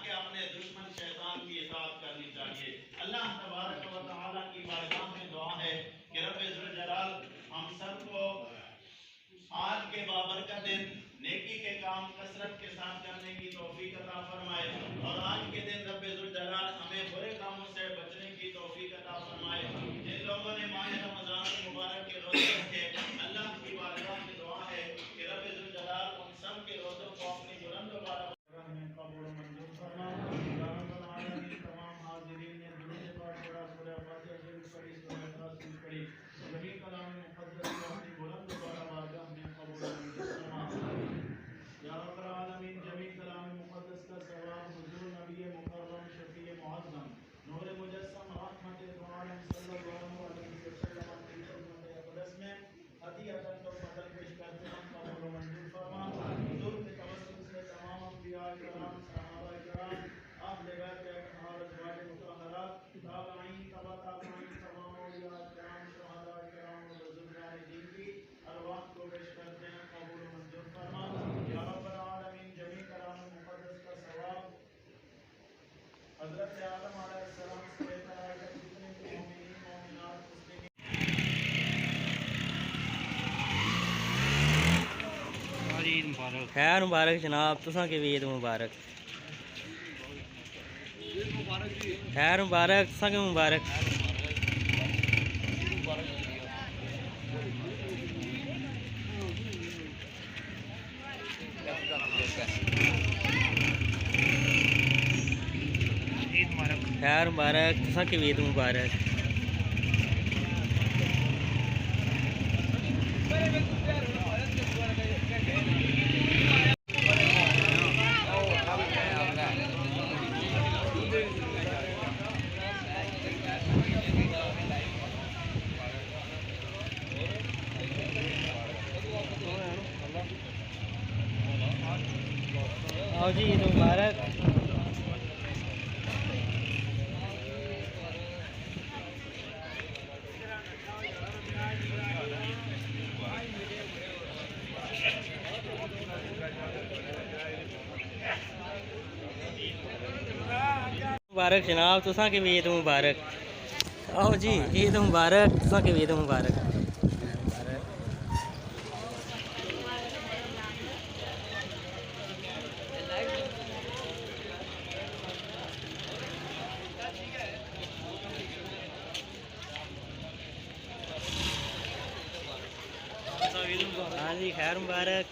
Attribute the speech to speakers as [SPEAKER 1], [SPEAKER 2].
[SPEAKER 1] کہ اپنے دشمن شیطان کی اطاعت کرنی چاہیے۔ اللہ تبارک و تعالیٰ کی بارگاہ میں دعا ہے کہ رب ذوالجلال ہم سب کو آج کے بابرکت دن نیکی کے کام کثرت کے ساتھ کرنے کی توفیق عطا فرمائے، اور آج کے دن رب ذوالجلال ہمیں برے کاموں سے بچنے کی توفیق عطا فرمائے۔ جن لوگوں نے ماہ رمضان المبارک کے روزے رکھے، اللہ کی بارگاہ میں دعا ہے کہ رب ذوالجلال ان سب کے روزوں کو اپنی بلند و بالا میں قبول و منظور فرما۔ یا رب العالمین تمام حاضرین نے درود پاک پڑھا، سورہ فاتحہ شریف پڑھی، سورہ اخلاص شریف پڑھی، جمی کلام مقدس کو اپنی بلند و بالا بارگاہ میں قبول و منظور فرما۔ یا رب العالمین جمی کلام مقدس کا ثواب حضور نبی مکرم شفیع معظم نور مجسم رحمت دو عالم صلی اللہ علیہ وسلم کی خدمت اقدس میں عطیۃً توبۃً پیش کرتے ہیں، قبول و منظور فرما۔ حضور کے توسل سے تمام انبیاء کرام، صحابہ کرام، اہل بیت اطہار، ازواج مطہرات، تابعین، تبع تابعین، تمام اولیاء کرام، شہداء کرام اور بزرگان دین کی ارواح کو پیش کرتے ہیں، قبول و منظور فرما۔ یا رب العالمین جمی کلام مقدس کا ثواب حضرت آدم علیہ السلام سے لے کر آج تک جتنے بھی مومنین مومنات مسلمین
[SPEAKER 2] خیر مبارک جناب، تساں کی بھی عید مبارک، خیر مبارک، تساں کی مبارک۔ خیر مبارک، تساں کی بھی عید مبارک۔ آؤ جی عید مبارک۔ مبارک جناب، تساں کی بھی عید مبارک۔ آؤ جی عید مبارک، تساں کی بھی عید مبارک۔ ہاں جی خیر مبارک۔